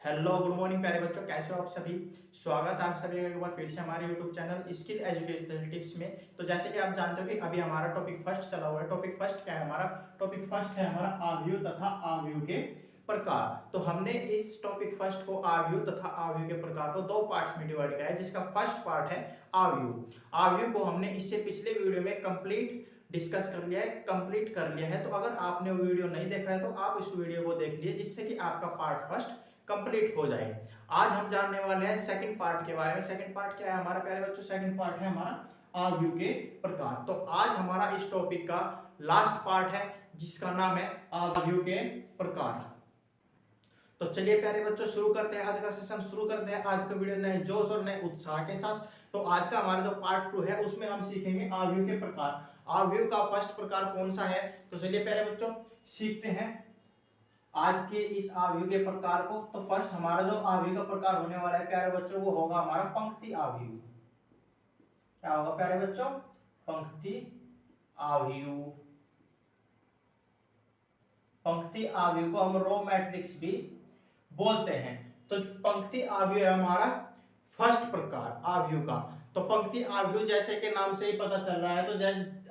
Hello good morning प्यारे बच्चों, कैसे हो आप सभी। स्वागत है आप सभी का एक बार फिर से हमारे YouTube channel skill educational tips में। तो जैसे कि आप जानते हो कि अभी हमारा टॉपिक फर्स्ट चला हुआ है। टॉपिक फर्स्ट क्या है हमारा? टॉपिक फर्स्ट है हमारा आव्यूह तथा आव्यूह के प्रकार। तो हमने इस टॉपिक फर्स्ट को आव्यूह तथा आव्यूह के प्रकार को दो पार्ट्स में डिवाइड किया है, जिसका फर्स्ट पार्ट है आव्यूह। आव्यूह को हमने इससे पिछले वीडियो में कंप्लीट डिस्कस कर लिया है, कंप्लीट कर लिया है। तो अगर आपने वो वीडियो नहीं देखा है तो आप इस वीडियो को देख लीजिए, जिससे कि आपका पार्ट फर्स्ट कंप्लीट हो जाए। आज हम जानने वाले हैं सेकंड पार्ट के बारे में। सेकंड पार्ट क्या है हमारा प्यारे बच्चों? सेकंड पार्ट है हमारा आव्यूह के प्रकार। तो आज हमारा इस टॉपिक का लास्ट पार्ट है, जिसका नाम है आव्यूह के प्रकार। तो चलिए प्यारे बच्चों शुरू करते हैं, आज का सेशन शुरू करते हैं। आज का वीडियो नए जोश और नए उत्साह के साथ। तो आज का हमारा जो पार्ट 2 है उसमें हम सीखेंगे आव्यूह के प्रकार। आव्यूह का फर्स्ट प्रकार कौन सा है? तो चलिए प्यारे बच्चों सीखते हैं आज के इस आव्यूह के प्रकार को। तो फर्स्ट हमारा जो आव्यूह का प्रकार होने वाला है प्यारे बच्चों, वो होगा हमारा पंक्ति आव्यूह। क्या होगा प्यारे बच्चों? पंक्ति आव्यूह। पंक्ति आव्यूह को हम रो मैट्रिक्स भी बोलते हैं। तो पंक्ति आव्यूह है हमारा फर्स्ट प्रकार आव्यूह का। तो पंक्ति आव्यूह जैसे कि नाम से ही पता चल रहा है, तो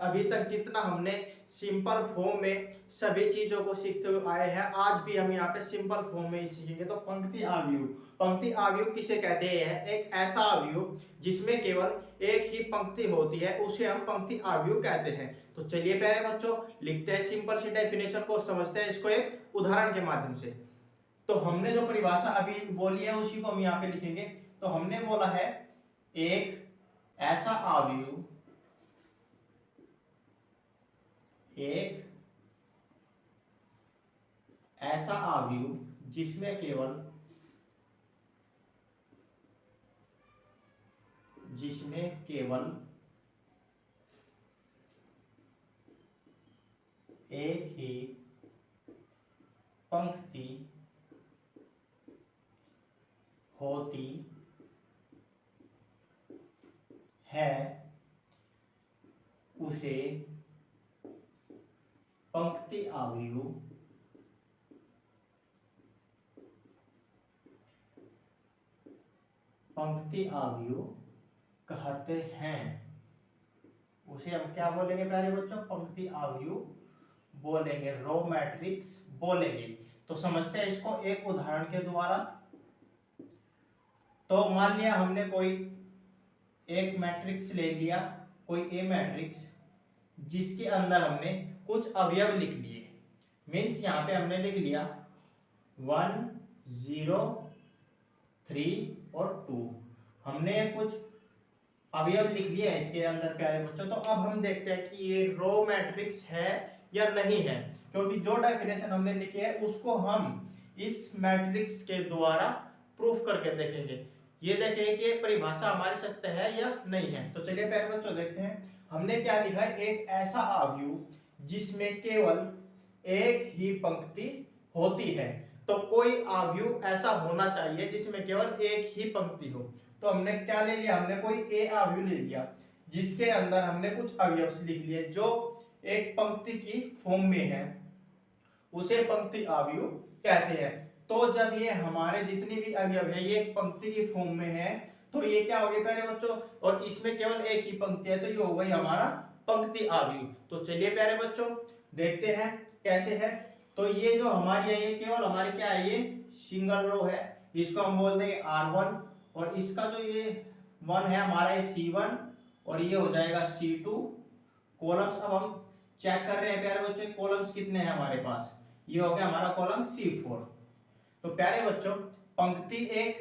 अभी तक जितना हमने सिंपल फॉर्म में सभी चीजों को सीखते हुए आए हैं, आज भी हम यहाँ पे सिंपल फॉर्म में ही सीखेंगे। तो पंक्ति आव्यूह, पंक्ति आव्यूह किसे कहते हैं? एक ऐसा आव्यूह जिसमें केवल एक ही पंक्ति होती है, उसे हम पंक्ति आव्यूह कहते हैं। तो चलिए प्यारे बच्चों लिखते हैं सिंपल सी डेफिनेशन को, समझते हैं इसको एक उदाहरण के माध्यम से। तो हमने जो परिभाषा अभी बोली है उसी को हम यहाँ पे लिखेंगे। तो हमने बोला है एक ऐसा आव्यूह, एक ऐसा आव्यूह जिसमें केवल एक ही पंक्ति होती है, उसे पंक्ति आव्यूह कहते हैं। उसे हम क्या बोलेंगे प्यारे बच्चों? पंक्ति आव्यूह बोलेंगे, रो मैट्रिक्स बोलेंगे। तो समझते हैं इसको एक उदाहरण के द्वारा। तो मान लिया हमने कोई एक मैट्रिक्स ले लिया, कोई ए मैट्रिक्स, जिसके अंदर हमने कुछ अवयव लिख लिए। मीन्स यहाँ पे हमने लिख लिया 1 0 3 और 2। हमने कुछ अवयव लिख लिया है इसके अंदर प्यारे बच्चों। तो अब हम देखते हैं कि ये रो मैट्रिक्स है या नहीं है, क्योंकि जो डेफिनेशन हमने लिखी है उसको हम इस मैट्रिक्स के द्वारा प्रूफ करके देखेंगे। ये देखेंगे कि परिभाषा हमारी सत्य है या नहीं है। तो चलिए प्यारे बच्चों देखते हैं हमने क्या लिखा है। एक ऐसा आव्यूह जिसमें केवल एक ही पंक्ति होती है। तो कोई आव्यूह ऐसा होना चाहिए जिसमें केवल एक ही पंक्ति हो। तो हमने क्या ले लिया? हमने कोई ए आव्यूह ले लिया जिसके अंदर हमने कुछ अवयव लिख लिए जो एक पंक्ति की फॉर्म में है, उसे पंक्ति आव्यूह कहते हैं। तो जब ये हमारे जितनी भी अवयव है ये पंक्ति की फॉर्म में है, तो ये क्या हो गया प्यारे बच्चों? और इसमें केवल एक ही पंक्ति है, तो ये हो गई हमारा पंक्ति आव्यूह। तो चलिए प्यारे बच्चों देखते हैं कैसे है। तो ये जो हमारी है ये केवल हमारी क्या है? ये सिंगल रो है, इसको हम बोल देंगे R1। और इसका जो ये 1 है हमारा ये C1 और ये हो जाएगा C2। कॉलम्स अब हम चेक कर रहे हैं प्यारे बच्चों, कॉलम्स कितने हैं हमारे पास? ये हो गया हमारा कॉलम C4। तो प्यारे बच्चों पंक्ति 1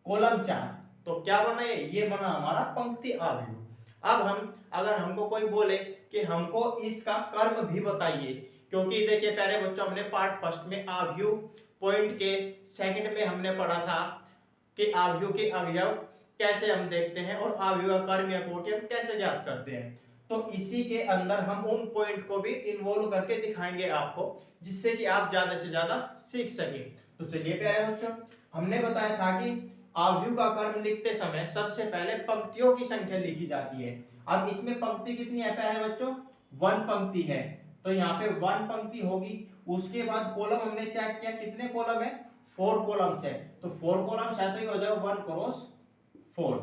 कॉलम 4, तो क्या बना ये बना हमारा पंक्ति आव्यूह। अब हम अगर हमको कोई बोले कि हमको इसका कर्म भी बताइए, क्योंकि देखिए प्यारे बच्चों हमने पार्ट फर्स्ट में आव्यूह पॉइंट के सेकंड में हमने पढ़ा था कि आव्यूह के अवयव कैसे हम देखते हैं और आव्यूह का कर्म या कोटि हम कैसे ज्ञात करते हैं। तो इसी के अंदर हम उन पॉइंट को भी इन्वॉल्व करके दिखाएंगे आपको, जिससे कि आप ज्यादा से ज्यादा सीख सके। तो चलिए प्यारे बच्चों हमने बताया था कि आव्यूह का कर्म लिखते समय सबसे पहले पंक्तियों की संख्या लिखी जाती है। अब इसमें पंक्ति कितनी है प्यारे बच्चों? 1 पंक्ति है, तो यहाँ पे 1 पंक्ति होगी। उसके बाद कॉलम हमने चेक किया कितने कॉलम है? 4 कॉलम्स है, तो 4 कॉलम्स है तो ये हो जाएगा 1 क्रॉस 4।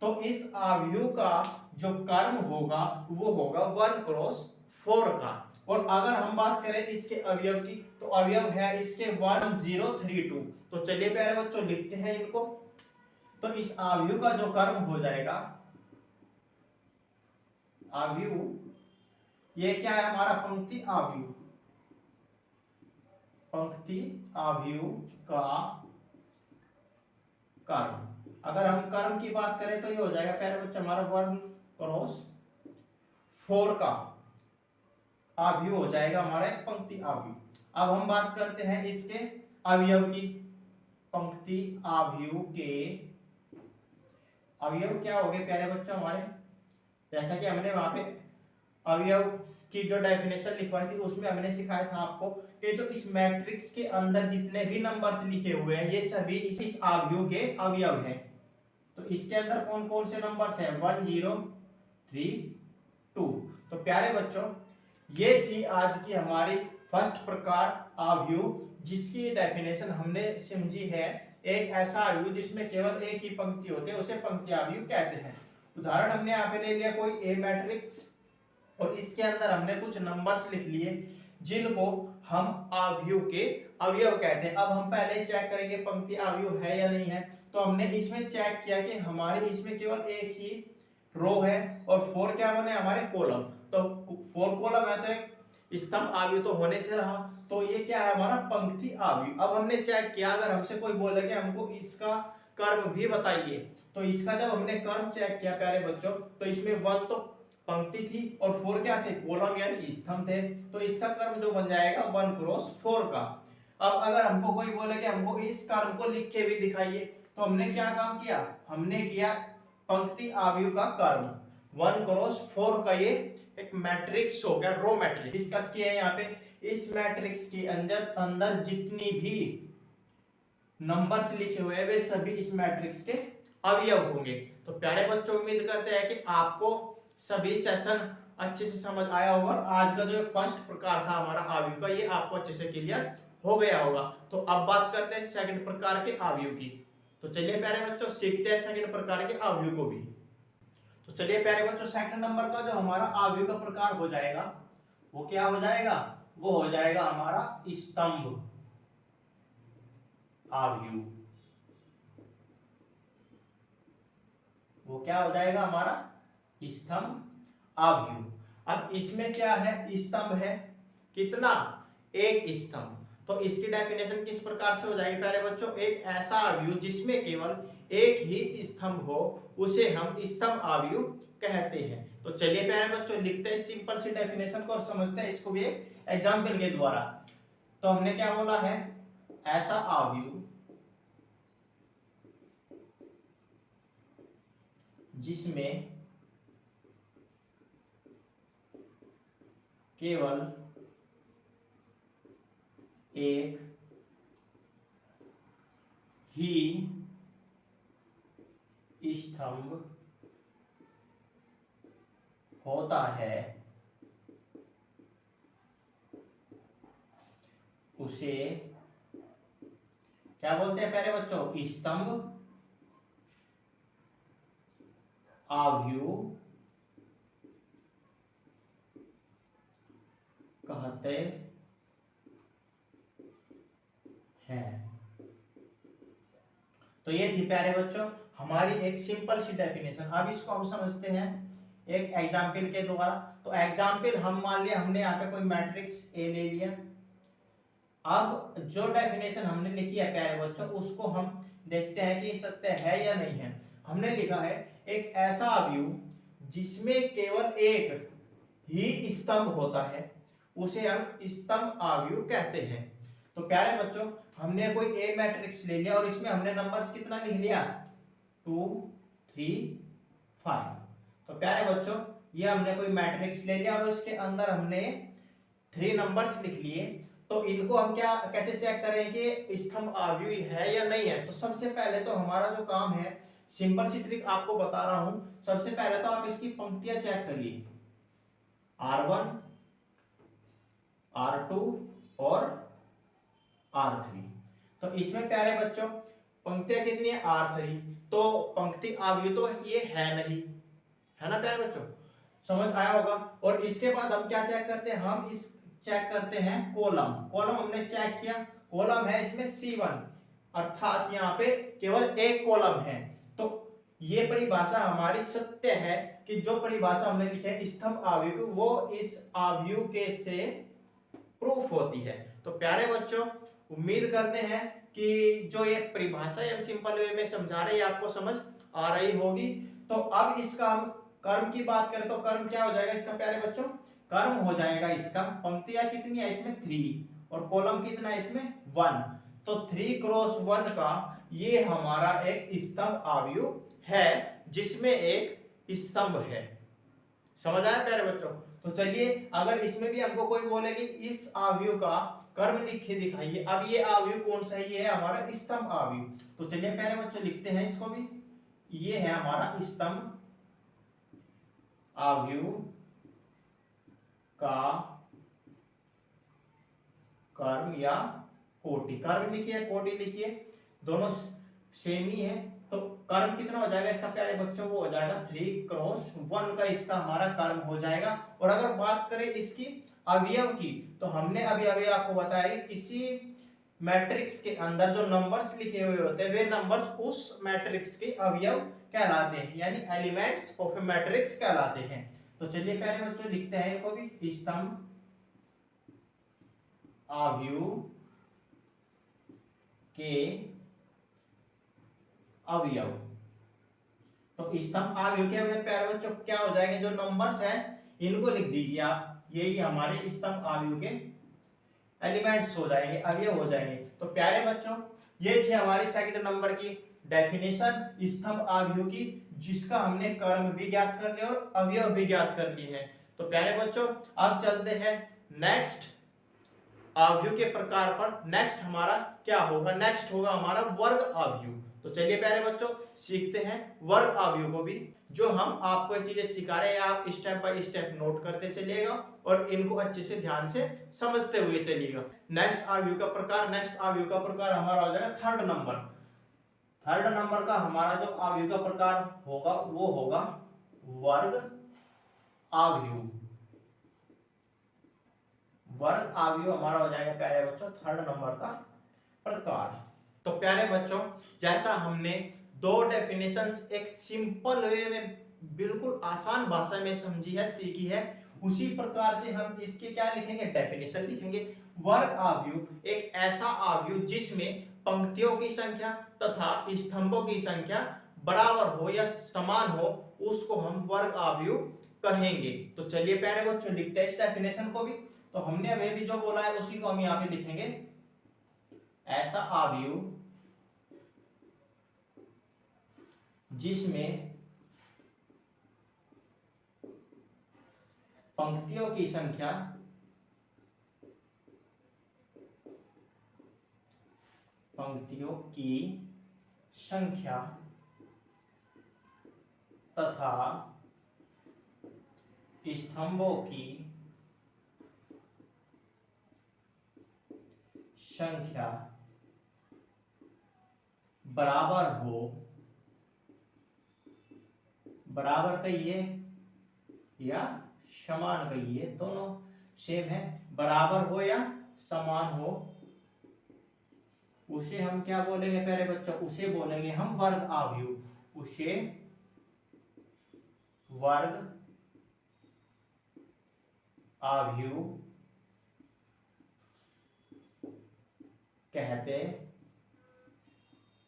तो इस अवयव का जो कर्म होगा वो होगा 1 क्रॉस 4 का। और अगर हम बात करें इसके अवयव की, तो अवयव है इसके 1032। तो चलिए प्यारे बच्चों लिखते हैं इनको। तो इस अवयव का जो कर्म हो जाएगा, अवयव ये क्या है हमारा, पंक्ति अवयव, पंक्ति अवयव का कर्म। अगर हम कर्म की बात करें तो ये हो जाएगा प्यारे बच्चे हमारा 1 क्रॉस 4 का अवयव हो जाएगा हमारा एक पंक्ति अवयव। अब हम बात करते हैं इसके अवयव की। पंक्ति अवयव के अवयव क्या हो गए प्यारे बच्चों हमारे, जैसा कि हमने वहां पे अवयव की जो डेफिनेशन लिखवाई थी उसमें हमने सिखाया था आपको कि जो इस मैट्रिक्स के अंदर जितने भी नंबर्स लिखे हुए हैं ये सभी इस अवयव के अवयव हैं। तो इसके अंदर कौन कौन से नंबर्स हैं, 1 0 3 2। तो प्यारे बच्चों ये थी आज की हमारी फर्स्ट प्रकार अवयव, जिसकी डेफिनेशन हमने समझी है। एक ऐसा अवयव जिसमें केवल एक ही पंक्ति होती है उसे पंक्ति अवयव कहते हैं। उदाहरण हमने यहाँ पे ले लिया कोई ए मैट्रिक्स, और इसके अंदर हमने कुछ नंबर्स लिख लिए जिनको हम अवयव के अवयव कहते हैं। अब हम पहले चेक करेंगे पंक्ति अवयव है या नहीं है। तो हमने इसमें चेक किया कि हमारे इसमें केवल एक ही रो है और 4 क्या बने हमारे कॉलम। तो 4 कॉलम है तो एक स्तंभ अवयव तो होने से रहा, तो ये क्या है हमारा पंक्ति अवयव। अब हमने चेक किया, अगर हमसे कोई बोले कि हमको इसका कर्म भी बताइए, तो इसका जब हमने कर्म चेक किया प्यारे बच्चों, तो इसमें 1 तो पंक्ति थी और 4 क्या थे, कॉलम यानी स्तंभ थे। तो इसका कर्म जो बन जाएगा 1 क्रॉस 4 का। अब अगर हमको कोई बोले कि हमको इस कर्म को लिख के भी दिखाइए, तो हमने क्या काम किया, हमने किया पंक्ति अवयव का कर्म 1 क्रॉस 4 का। ये एक मैट्रिक्स हो गया, रो मैट्रिक्स डिस्कस किया है यहाँ पे। इस मैट्रिक्स के अंदर जितनी भी नंबर्स लिखे हुए हैं वे सभी इस मैट्रिक्स के अवयव होंगे। तो प्यारे बच्चों उम्मीद करते हैं कि आपको सभी सेशन अच्छे से समझ आया होगा। आज का जो फर्स्ट प्रकार था हमारा अवयव का, ये आपको अच्छे से क्लियर हो गया होगा। तो अब बात करते हैं सेकंड प्रकार के अवयव की। तो चलिए प्यारे बच्चों सीखते हैं सेकंड प्रकार के अवयव को भी। तो चलिए प्यारे बच्चों सेकंड नंबर का जो हमारा अवयव का प्रकार हो जाएगा वो क्या हो जाएगा, वो हो जाएगा हमारा स्तंभ अवयव। वो क्या हो जाएगा हमारा स्तंभ अवयव। अब इसमें क्या है, स्तंभ है कितना, एक स्तंभ। तो इसकी डेफिनेशन किस प्रकार से हो जाएगी प्यारे बच्चों, एक ऐसा अवयव जिसमें केवल एक ही स्तंभ हो उसे हम स्तंभ अवयव कहते हैं। तो चलिए प्यारे बच्चों लिखते हैं सिंपल सी डेफिनेशन को और समझते हैं इसको भी एक एग्जांपल के द्वारा। तो हमने क्या बोला है, ऐसा अवयव जिसमें केवल एक ही स्तंभ होता है उसे क्या बोलते हैं प्यारे बच्चों, स्तंभ अवयव कहते हैं। तो ये थी प्यारे बच्चों हमारी एक सिंपल सी डेफिनेशन। अब इसको हम समझते हैं एक एग्जाम्पल के द्वारा। तो एग्जाम्पल हम मान लिया, हमने यहाँ पे कोई मैट्रिक्स ए ले लिया। अब जो डेफिनेशन हमने लिखी है प्यारे बच्चों उसको हम देखते हैं कि सत्य है या नहीं है। हमने लिखा है एक ऐसा अवयव जिसमें केवल एक ही स्तंभ होता है उसे हम स्तंभ अवयव कहते हैं। तो प्यारे बच्चों हमने कोई ए मैट्रिक्स ले लिया और इसमें हमने नंबर्स कितना लिख लिया, 2 3 5। तो प्यारे बच्चों ये हमने कोई मैट्रिक्स ले लिया और इसके अंदर हमने 3 नंबर्स लिख लिए। तो इनको हम क्या कैसे चेक करें कि स्तंभ अवयव है या नहीं है। तो सबसे पहले तो हमारा जो काम है, सिंपल सी ट्रिक आपको बता रहा हूं। सबसे पहले तो आप इसकी पंक्तियां चेक करिए, R1 R2 और R3। तो इसमें प्यारे बच्चों पंक्तियां कितनी है R3, तो पंक्ति अवयव तो ये है नहीं, है ना प्यारे बच्चों, समझ आया होगा। और इसके बाद हम क्या चेक करते हैं, हम इस चेक करते हैं कॉलम। कॉलम हमने चेक किया, कॉलम है इसमें C1, अर्थात यहाँ पे केवल एक कॉलम है। तो ये परिभाषा हमारी सत्य है कि जो परिभाषा हमने लिखी है स्तंभ अवयव की, वो इस अवयव के से प्रूफ होती है। तो प्यारे बच्चों उम्मीद करते हैं कि जो ये परिभाषा है सिंपल वे में समझा रहे हैं आपको समझ आ रही होगी। तो अब इसका हम कर्म की बात करें तो कर्म क्या हो जाएगा इसका प्यारे बच्चों, कर्म हो जाएगा इसका, पंक्तियां कितनी है इसमें 3 और कॉलम कितना है इसमें 1, तो 3 क्रॉस 1 का ये हमारा एक स्तंभ अवयव है जिसमें एक स्तंभ है। समझ आया प्यारे बच्चों। तो चलिए अगर इसमें भी हमको कोई बोले कि इस अवयव का कर्म लिखे दिखाइए, अब ये अवयव कौन सा है, ये है हमारा स्तंभ अवयव। तो चलिए प्यारे बच्चों लिखते हैं इसको भी, ये है हमारा स्तंभ अवयव का कर्म या कोटि, कर्म लिखिए कोटि लिखिए, दोनों सेम ही है। तो कर्म कितना हो जाएगा इसका प्यारे बच्चों, वो हो जाएगा 3 क्रॉस 1 का इसका हमारा कर्म हो जाएगा। और अगर बात करें इसकी अवयव की, तो हमने अभी अभी आपको बताया कि किसी मैट्रिक्स के अंदर जो नंबर्स लिखे हुए होते हैं वे नंबर्स उस मैट्रिक्स के अवयव कहलाते हैं, यानी एलिमेंट्स ऑफ ए मैट्रिक्स कहलाते हैं। तो चलिए प्यारे बच्चों लिखते हैं इनको भी, स्तंभ अवयव के अवयव। तो स्तंभ अवयव के अवयव प्यारे बच्चों क्या हो जाएंगे, जो नंबर्स हैं इनको लिख दीजिए आप, यही हमारे स्तंभ अवयव के एलिमेंट्स हो जाएंगे, अवयव हो जाएंगे। तो प्यारे बच्चों ये थी हमारी सेकंड नंबर की डेफिनेशन स्तंभ अवयव की, जिसका हमने कर्म भी ज्ञात कर लिया और अवयव भी ज्ञात कर लिए हैं। तो प्यारे बच्चों अब चलते हैं नेक्स्ट अवयव के प्रकार पर। नेक्स्ट हमारा क्या होगा, नेक्स्ट होगा हमारा वर्ग अवयव। तो चलिए प्यारे बच्चों सीखते हैं वर्ग अवयव को भी, जो हम आपको ये चीजें सिखा रहे हैं आप स्टेप बाय स्टेप नोट करते चलिएगा और इनको अच्छे से ध्यान से समझते हुए चलिएगा। नेक्स्ट अवयव का प्रकार, नेक्स्ट अवयव का प्रकार हमारा हो जाएगा थर्ड नंबर। थर्ड नंबर का हमारा जो अवयव का प्रकार होगा वो होगा वर्ग अवयव। वर्ग अवयव हमारा हो जाएगा प्यारे बच्चों थर्ड नंबर का प्रकार। तो प्यारे बच्चों जैसा हमने दो डेफिनेशंस एक सिंपल वे में बिल्कुल आसान भाषा में समझी है, सीखी है, उसी प्रकार से हम इसके क्या लिखेंगे, डेफिनेशन लिखेंगे। वर्ग अवयव एक ऐसा अवयव जिसमें पंक्तियों की संख्या तथा स्तंभों की संख्या बराबर हो या समान हो, उसको हम वर्ग अवयव कहेंगे। तो चलिए प्यारे बच्चों लिखते हैं इस डेफिनेशन को भी। तो हमने अभी भी जो बोला है उसी को हम यहाँ पे लिखेंगे, ऐसा अवयव जिसमें पंक्तियों की संख्या तथा स्तंभों की संख्या बराबर हो, बराबर कहिए या समान कहिए, दोनों सेम है, बराबर हो या समान हो, उसे हम क्या बोलेंगे प्यारे बच्चों, उसे बोलेंगे हम वर्ग अवयव, उसे वर्ग अवयव कहते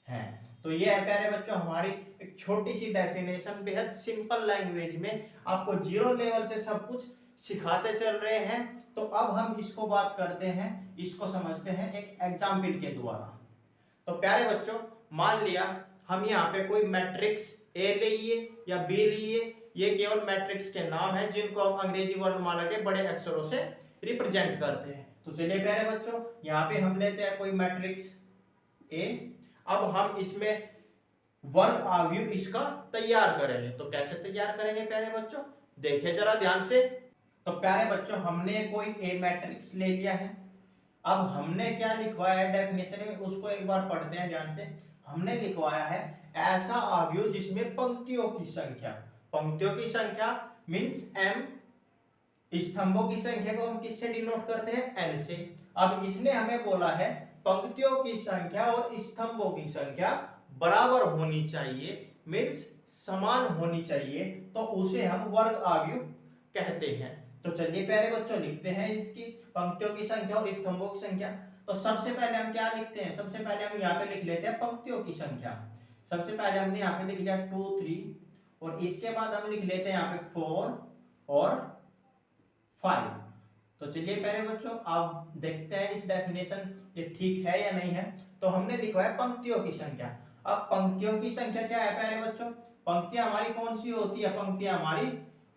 हैं। तो ये है प्यारे बच्चों हमारी एक छोटी सी डेफिनेशन, बेहद सिंपल लैंग्वेज में आपको जीरो लेवल से सब कुछ सिखाते चल रहे हैं। तो अब हम इसको बात करते हैं, इसको समझते हैं एक एग्जाम्पल के द्वारा। तो प्यारे बच्चों मान लिया हम यहाँ पे कोई मैट्रिक्स ए लिए या बी लिए, ये केवल मैट्रिक्स के नाम है जिनको हम अंग्रेजी वर्णमाला के बड़े अक्षरों से रिप्रेजेंट करते हैं। तो चलिए प्यारे बच्चों यहाँ पे हम लेते हैं कोई मैट्रिक्स ए। अब हम इसमें वर्ग अवयव इसका तैयार करेंगे। तो कैसे तैयार करेंगे प्यारे बच्चों, देखिए जरा ध्यान से। तो प्यारे बच्चों हमने कोई ए मैट्रिक्स ले लिया है, अब हमने क्या लिखवाया है डेफिनेशन में, उसको एक बार पढ़ते हैं ध्यान से। हमने लिखवाया है ऐसा अवयव जिसमें पंक्तियों की संख्या, पंक्तियों की संख्या मींस m, स्तंभों की संख्या को हम किससे डिनोट करते हैं, n से। अब इसने हमें बोला है पंक्तियों की संख्या और स्तंभों की संख्या बराबर होनी चाहिए, मींस समान होनी चाहिए, तो उसे हम वर्ग अवयव कहते हैं। तो चलिए प्यारे बच्चों लिखते हैं इसकी पंक्तियों की संख्या और स्तंभों की संख्या। तो सबसे पहले हम क्या लिखते हैं, सबसे पहले हम यहाँ पे लिख लेते हैं पंक्तियों की संख्या। सबसे पहले हमने यहाँ पे लिख लिया 2 3, और इसके बाद हम लिख लेते हैं यहाँ पे 4 और 5। तो चलिए प्यारे बच्चों आप देखते हैं इस डेफिनेशन ये ठीक है या नहीं है। तो हमने लिखा है पंक्तियों की संख्या। अब पंक्तियों की संख्या क्या है प्यारे बच्चों, पंक्तियां हमारी कौन सी होती है, पंक्तियां हमारी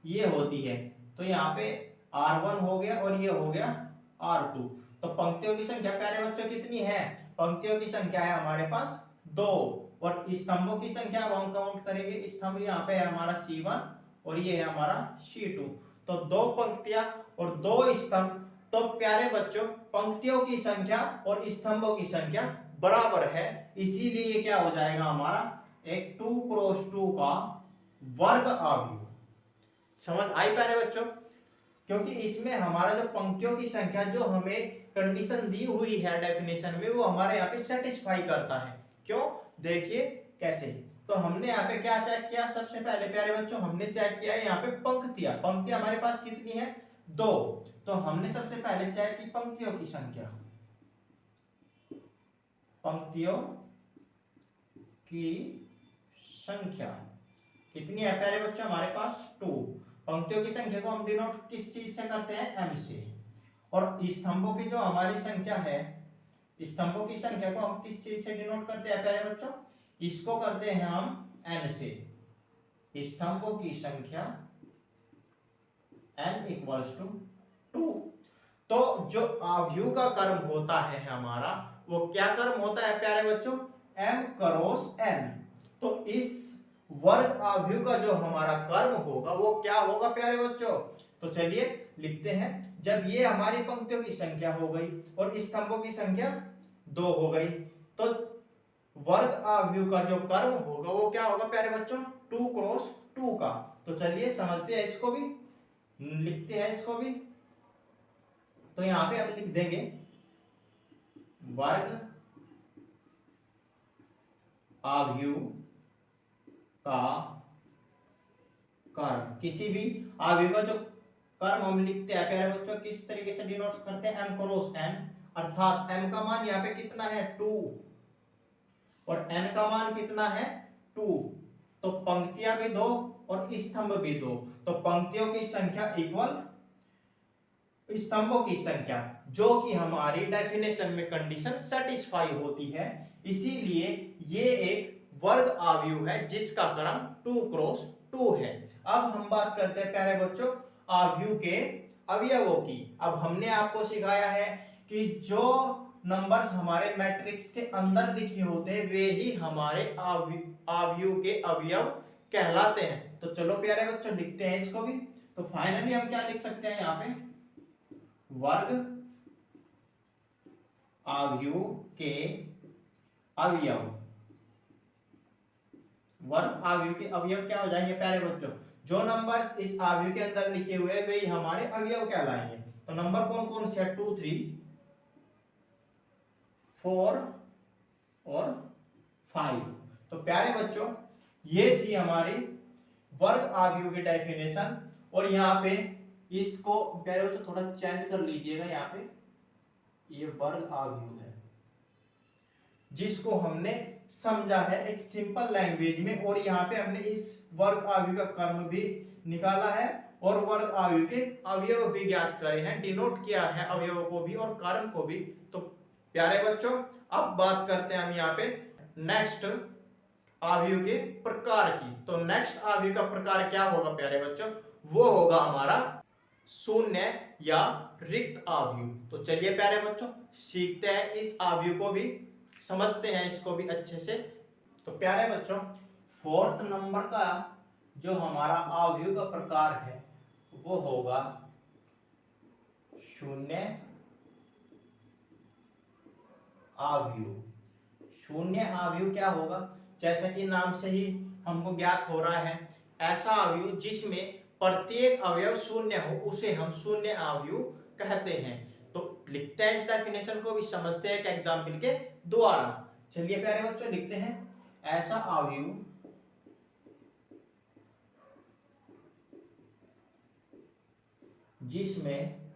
ये होती है। तो यहाँ पे R1 हो गया और ये हो गया R2। तो पंक्तियों की संख्या प्यारे बच्चों कितनी है, पंक्तियों की संख्या है हमारे पास 2, और स्तंभों की संख्या अब हम काउंट करेंगे। स्तंभ यहाँ पे है हमारा C1 और ये है हमारा C2। तो 2 पंक्तियां और 2 स्तंभ। तो प्यारे बच्चों पंक्तियों की संख्या और स्तंभों की संख्या बराबर है, इसीलिए ये क्या हो जाएगा हमारा एक 2 क्रॉस 2 का वर्ग अवयव। समझ आई प्यारे बच्चों, क्योंकि इसमें हमारा जो पंक्तियों की संख्या जो हमें कंडीशन दी हुई है डेफिनेशन में वो हमारे यहाँ पे सेटिस्फाई करता है। क्यों, देखिए कैसे। तो हमने यहाँ पे क्या चेक किया, सबसे पहले प्यारे बच्चों हमने चेक किया यहाँ पे पंक्तियां, पंक्तियां हमारे पास कितनी है 2। तो हमने सबसे पहले चेक की पंक्तियों की संख्या, पंक्तियों की संख्या कितनी है प्यारे बच्चों हमारे पास 2। पंक्तियों की संख्या को हम डिनोट किस चीज से करते हैं, m से। और स्तंभों की जो हमारी संख्या है, स्तंभों की संख्या को हम किस चीज से डिनोट करते हैं प्यारे बच्चों, इसको करते हैं हम n से। स्तंभों की संख्या n = 2। तो जो अवयव का कर्म होता है हमारा वो क्या कर्म होता है प्यारे बच्चों, m क्रॉस n। तो इस वर्ग अवयव का जो हमारा कर्म होगा वो क्या होगा प्यारे बच्चों। तो चलिए लिखते हैं, जब ये हमारी पंक्तियों की संख्या हो गई और स्तंभों की संख्या 2 हो गई, तो वर्ग अवयव का जो कर्म होगा वो क्या होगा प्यारे बच्चों 2 क्रॉस 2 का। तो चलिए समझते हैं इसको भी, लिखते हैं इसको भी। तो यहां पे हम लिख देंगे वर्ग अवयव का कर्म, किसी भी अवयव का जो कर्म हम लिखते हैं प्यारे बच्चों किस तरीके से डिनोट करते हैं, m क्रॉस n। अर्थात m का मान यहाँ पे कितना है 2 और n का मान कितना है 2। तो पंक्तियां भी 2 और स्तंभ भी 2। तो पंक्तियों की संख्या इक्वल स्तंभों की संख्या, जो कि हमारी डेफिनेशन में कंडीशन सेटिस्फाई होती है, इसीलिए ये एक वर्ग अवयव है जिसका क्रम 2 क्रॉस 2 है। अब हम बात करते हैं प्यारे बच्चों अवयव के अवयवों की। अब हमने आपको सिखाया है कि जो नंबर्स हमारे मैट्रिक्स के अंदर लिखे होते हैं वे ही हमारे अवयव के अवयव कहलाते हैं। तो चलो प्यारे बच्चों लिखते हैं इसको भी। तो फाइनली हम क्या लिख सकते हैं यहाँ पे, वर्ग अवयव के अवयव, वर्ग अवयव के अवयव क्या हो जाएंगे प्यारे बच्चों, जो नंबर्स इस अवयव के अंदर लिखे हुए हैं वे ही हमारे अवयव कहलाएंगे। तो नंबर कौन कौन से 2 3 4 और 5। तो प्यारे बच्चों ये थी हमारी वर्ग अवयव की डेफिनेशन। और यहाँ पे इसको प्यारे बच्चों थोड़ा चेंज कर लीजिएगा, यहाँ पे ये वर्ग अवयव है जिसको हमने समझा है एक सिंपल लैंग्वेज में, और यहाँ पे हमने इस वर्ग अवयव का कर्म भी निकाला है और वर्ग अवयव के अवयव भी ज्ञात करे हैं, डिनोट किया है अवयव को भी और कर्म को भी। तो प्यारे बच्चों अब बात करते हैं हम यहाँ पे नेक्स्ट अवयव के प्रकार की। तो नेक्स्ट अवयव का प्रकार क्या होगा प्यारे बच्चों, वो होगा हमारा शून्य या रिक्त अवयव। तो चलिए प्यारे बच्चों सीखते हैं इस अवयव को भी, समझते हैं इसको भी अच्छे से। तो प्यारे बच्चों 4th नंबर का जो हमारा अवयव का प्रकार है वो होगा शून्य अवयव। शून्य अवयव क्या होगा, जैसा कि नाम से ही हमको ज्ञात हो रहा है, ऐसा अवयव जिसमें प्रत्येक अवयव शून्य हो उसे हम शून्य अवयव कहते हैं। तो लिखते हैं इस डेफिनेशन को भी, समझते हैं एक एग्जाम्पल के द्वारा। चलिए प्यारे बच्चों लिखते हैं, ऐसा अवयव जिसमें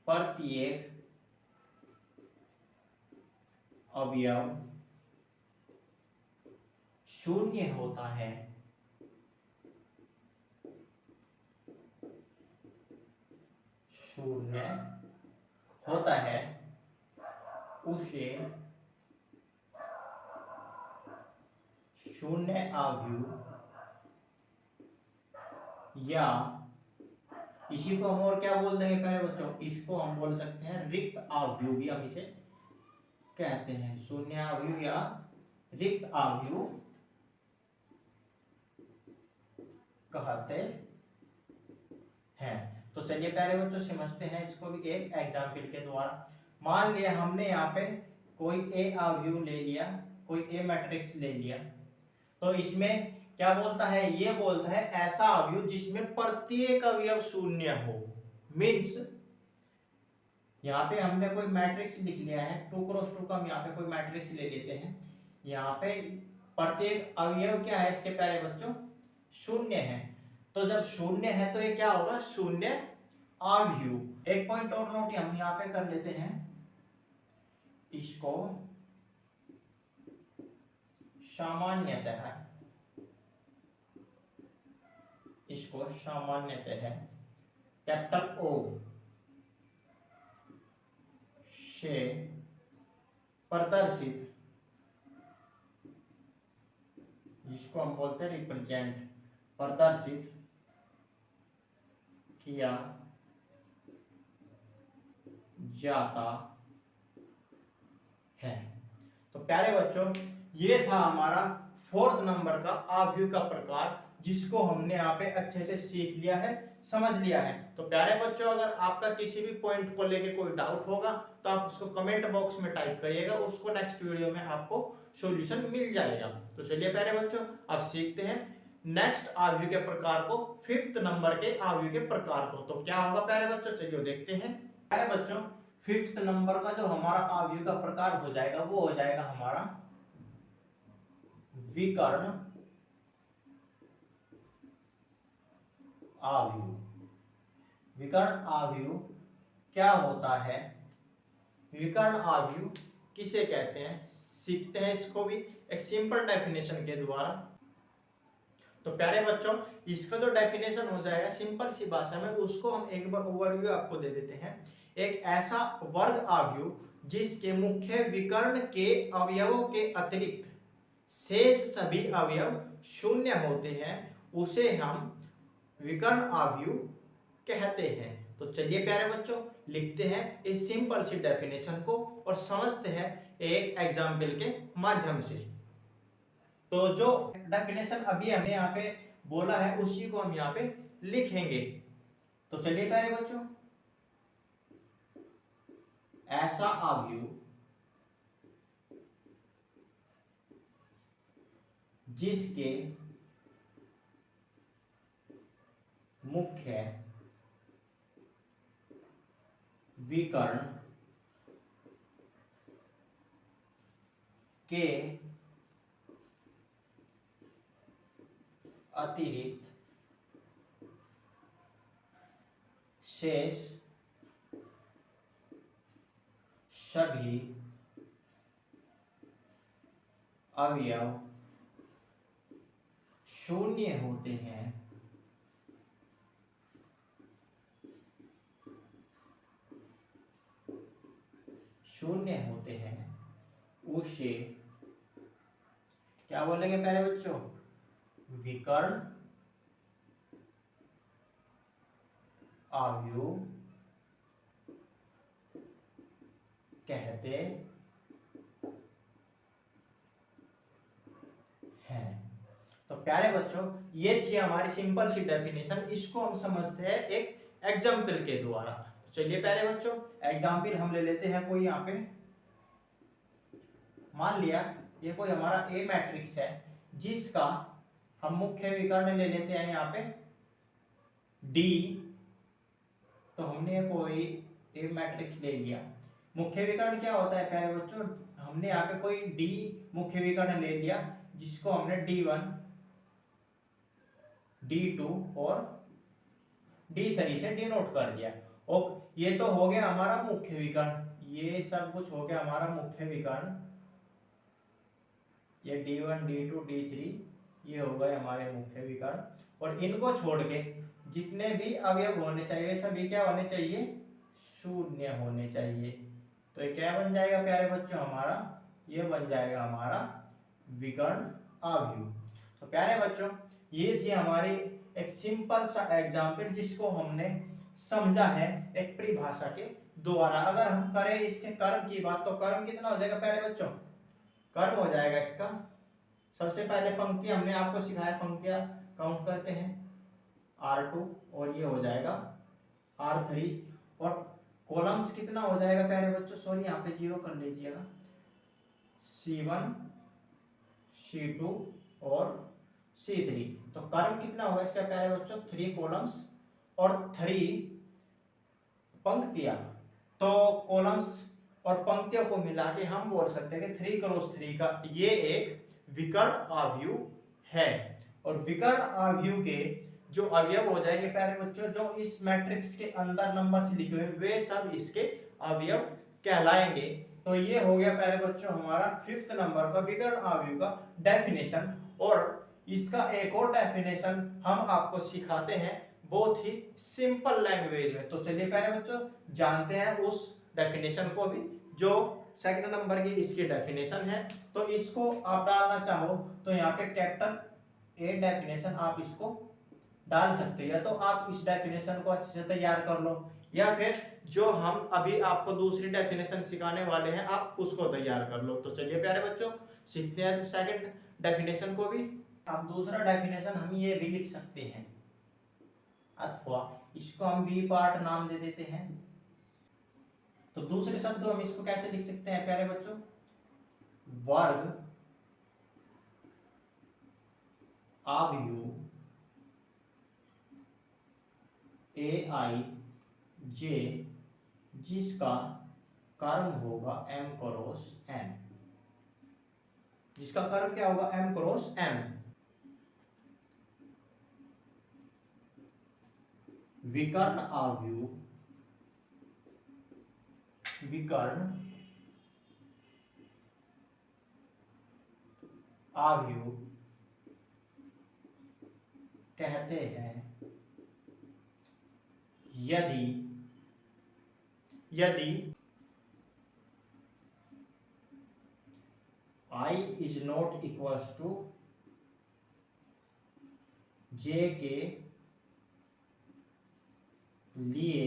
प्रत्येक अवयव शून्य होता है, शून्य होता है, उसे शून्य अवयव या इसी को हम और क्या बोल देंगे प्यारे बच्चों, इसको हम बोल सकते हैं रिक्त अवयव भी हम इसे कहते हैं। शून्य अवयव या रिक्त अवयव कहते हैं। तो चलिए प्यारे बच्चों समझते हैं इसको भी एक एग्जाम्पल के द्वारा। मान लिया हमने यहाँ पे कोई ए अवयव ले लिया, कोई ए मैट्रिक्स ले लिया, तो इसमें क्या बोलता है, ये बोलता है ऐसा अवयव जिसमें प्रत्येक अवयव शून्य हो। मीन्स यहाँ पे हमने कोई मैट्रिक्स लिख लिया है 2x2 का, हम यहाँ पे कोई मैट्रिक्स ले लेते हैं। यहाँ पे प्रत्येक अवयव क्या है इसके प्यारे बच्चों, शून्य है। तो जब शून्य है तो ये क्या होगा, शून्य अवयव। एक पॉइंट और नोट हम यहाँ पे कर लेते हैं, इसको सामान्यतः, इसको सामान्यतः कैपिटल ओ से प्रदर्शित, जिसको हम बोलते हैं रिप्रेजेंट, प्रदर्शित किया जाता है। तो प्यारे बच्चों ये था हमारा 4th नंबर का अवयव का प्रकार, जिसको हमने यहाँ पे अच्छे से सीख लिया है, समझ लिया है। तो प्यारे बच्चों अगर आपका किसी भी पॉइंट को लेके कोई डाउट होगा तो आप उसको कमेंट बॉक्स में टाइप करिएगा, उसको नेक्स्ट वीडियो में आपको सॉल्यूशन मिल जाएगा। तो चलिए प्यारे बच्चों अब सीखते हैं नेक्स्ट अवयव के प्रकार को, 5th नंबर के अवयव के प्रकार को। तो क्या होगा प्यारे बच्चों, चलिए देखते हैं। प्यारे बच्चों 5th नंबर का जो हमारा अवयव का प्रकार हो जाएगा वो हो जाएगा हमारा विकर्ण अवयव। विकर्ण अवयव क्या होता है, विकर्ण अवयव किसे कहते हैं, सीखते हैं इसको भी एक सिंपल डेफिनेशन के द्वारा। तो प्यारे बच्चों इसका जो डेफिनेशन हो जाएगा सिंपल सी भाषा में, उसको हम एक बार ओवरव्यू आपको दे देते हैं। एक ऐसा वर्ग अवयव जिसके मुख्य विकर्ण के अवयवों के अतिरिक्त शेष सभी अवयव शून्य होते हैं, उसे हम विकर्ण अवयव कहते हैं। तो चलिए प्यारे बच्चों लिखते हैं इस सिंपल सी डेफिनेशन को और समझते हैं एक एग्जाम्पल के माध्यम से। तो जो डेफिनेशन अभी हमने यहाँ पे बोला है उसी को हम यहाँ पे लिखेंगे। तो चलिए प्यारे बच्चों, ऐसा अवयव जिसके मुख्य विकर्ण के अतिरिक्त शेष सभी अवयव शून्य होते हैं, शून्य होते हैं, उसे क्या बोलेंगे प्यारे बच्चों, विकर्ण अवयव कहते हैं। तो प्यारे बच्चों ये थी हमारी सिंपल सी डेफिनेशन, इसको हम समझते हैं एक एग्जाम्पल के द्वारा। चलिए प्यारे बच्चों एग्जाम्पल हम ले लेते हैं कोई यहाँ पे, मान लिया ये कोई हमारा ए मैट्रिक्स है जिसका हम मुख्य विकर्ण ले लेते हैं यहाँ पे डी। तो हमने कोई ए मैट्रिक्स ले लिया, मुख्य विकर्ण क्या होता है प्यारे बच्चों, हमने यहाँ पे कोई डी मुख्य विकर्ण ले लिया जिसको हमने D1 D2 और D3 से डिनोट कर दिया। और ये तो हो गया हमारा मुख्य विकर्ण, ये सब कुछ हो गया हमारा मुख्य विकर्ण, ये D1 D2 D3 ये हो गए हमारे मुख्य विकर्ण। और इनको छोड़ के जितने भी अवयव होने चाहिए सभी क्या होने चाहिए, शून्य होने चाहिए। तो ये क्या बन जाएगा प्यारे बच्चों हमारा, ये बन जाएगा हमारा विकर्ण अवयव। तो प्यारे बच्चों ये थी हमारी एक सिंपल सा एग्जाम्पल जिसको हमने समझा है एक परिभाषा के द्वारा। अगर हम करें इसके कर्म की बात तो कर्म कितना हो जाएगा प्यारे बच्चों, कर्म हो जाएगा इसका, सबसे पहले पंक्ति हमने आपको सिखाया, पंक्तियां काउंट करते हैं R2 और ये हो जाएगा R3 और कॉलम्स कितना हो जाएगा प्यारे बच्चों, सॉरी यहाँ पे 0 कर लीजिएगा, C1 C2 और C3। तो कर्म कितना होगा इसका प्यारे बच्चों, 3 कॉलम्स और 3 पंक्तियां। तो कॉलम्स और पंक्तियों को मिला के हम बोल सकते हैं कि 3 क्रॉस 3 का ये एक विकर्ण अवयव है। और विकर्ण अवयव के जो अवयव हो जाएंगे प्यारे बच्चों, जो इस मैट्रिक्स के अंदर नंबर से लिखे हुए वे सब इसके अवयव कहलाएंगे। तो ये हो गया प्यारे बच्चों हमारा 5th नंबर का विकर्ण अवयव का डेफिनेशन। और इसका एक और डेफिनेशन हम आपको सिखाते हैं बहुत ही सिंपल लैंग्वेज में। तो चलिए प्यारे बच्चों जानते हैं उस डेफिनेशन को भी, जो सेकंड नंबर की इसकी डेफिनेशन है। तो इसको आप डालना चाहो तो यहाँ पे कैपिटल ए डेफिनेशन आप इसको डाल सकते हैं, या तो आप इस डेफिनेशन को अच्छे से तैयार कर लो, या फिर जो हम अभी आपको दूसरी डेफिनेशन सिखाने वाले हैं आप उसको तैयार कर लो। तो चलिए प्यारे बच्चों सीखते हैं सेकंड डेफिनेशन को भी। अब दूसरा डेफिनेशन हम ये भी लिख सकते हैं, अथवा इसको हम बी पार्ट नाम दे देते हैं। तो दूसरे शब्दों हम इसको कैसे लिख सकते हैं प्यारे बच्चों, वर्ग अवयव AI J जिसका कर्म होगा M क्रॉस N, जिसका कर्म क्या होगा M क्रॉस N। विकर्ण अवयव, विकर्ण अवयव कहते हैं यदि I is not equals to J के लिए,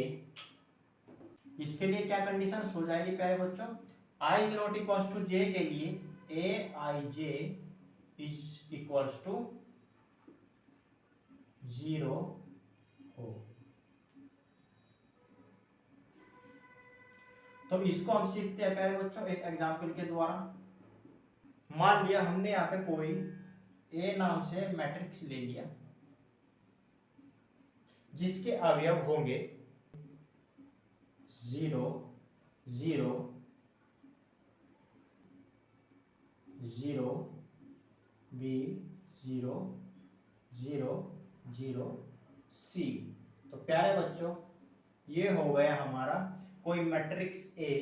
इसके लिए क्या कंडीशन हो जाएगी प्यारे बच्चों, I is not equals to J के लिए Aij is equals to 0 हो। तो इसको हम सीखते हैं प्यारे बच्चों एक एग्जाम्पल के द्वारा। मान लिया हमने यहाँ पे कोई ए नाम से मैट्रिक्स ले लिया जिसके अवयव होंगे 0 0 0 B 0 0 0 C। तो प्यारे बच्चों ये हो गया हमारा कोई मैट्रिक्स ए।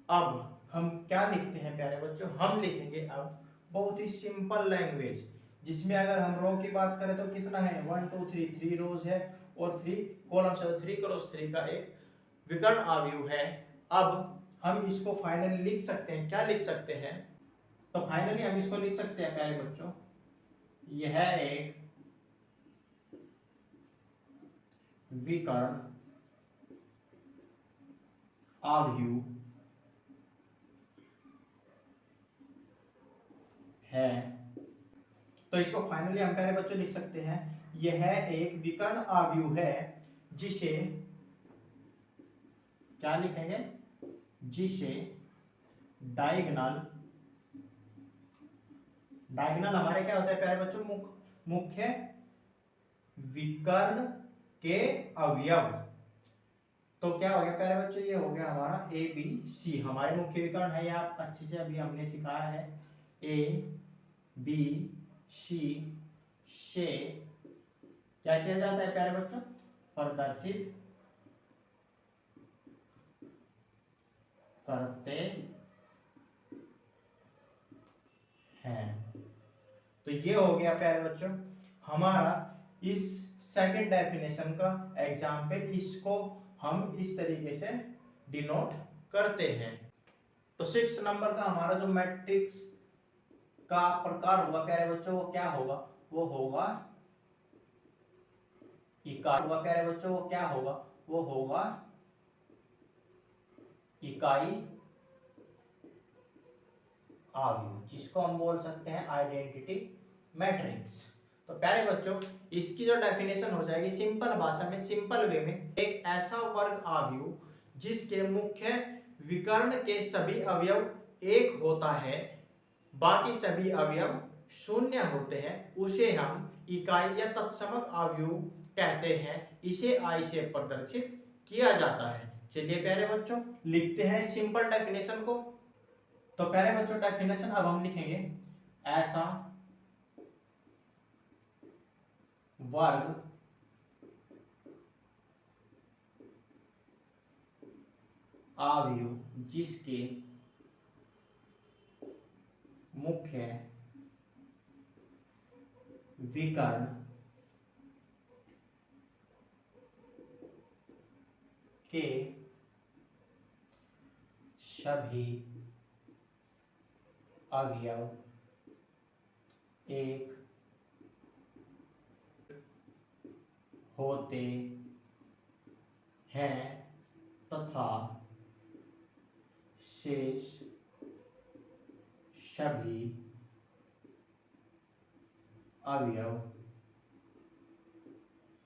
अब हम क्या लिखते हैं प्यारे बच्चों, हम लिखेंगे अब बहुत ही सिंपल लैंग्वेज, जिसमें अगर हम रो की बात करें तो कितना है 1 2 3 3 रोज है और 3 कॉलम्स है, 3 क्रॉस 3 का एक विकर्ण अवयव है। अब हम इसको फाइनली लिख सकते हैं, क्या लिख सकते हैं, तो फाइनली हम इसको लिख सकते हैं प्यारे बच्चों, यह एक विकर्ण अवयव है। तो इसको फाइनली हम प्यारे बच्चों लिख सकते हैं, यह एक विकर्ण अवयव है जिसे क्या लिखेंगे, जिसे डायगोनल, डायगोनल हमारे क्या होता है प्यारे बच्चों, मुख्य विकर्ण के अवयव। तो क्या हो गया प्यारे बच्चों, ये हो गया हमारा ए बी सी, हमारे मुख्य विकर्ण है, या अच्छे से अभी हमने सिखाया है। ए बी सी से क्या किया जाता है प्यारे बच्चों, प्रदर्शित करते हैं। तो ये हो गया प्यारे बच्चों हमारा इस सेकंड डेफिनेशन का एग्जाम्पल। इसको हम इस तरीके से डिनोट करते हैं। तो 6 नंबर का हमारा जो मैट्रिक्स का प्रकार होगा प्यारे बच्चों, वो क्या होगा, वो होगा इकाई होगा प्यारे बच्चों, वो क्या होगा, वो होगा इकाई आव्यूह, जिसको हम बोल सकते हैं आइडेंटिटी मैट्रिक्स। तो प्यारे बच्चों इसकी जो डेफिनेशन हो जाएगी सिंपल भाषा में, सिंपल वे में, एक ऐसा वर्ग आव्यूह जिसके मुख्य विकर्ण के सभी अवयव एक होता है, बाकी सभी अवयव शून्य होते हैं, उसे हम इकाई या तत्समक आव्यूह कहते हैं। इसे आई से प्रदर्शित किया जाता है। चलिए प्यारे बच्चों लिखते हैं सिंपल डेफिनेशन को। तो प्यारे बच्चों डेफिनेशन अब हम लिखेंगे, ऐसा वर्ग आव्यूह जिसके मुख्य विकर्ण के सभी अवयव एक होते हैं तथा शेष सभी अवयव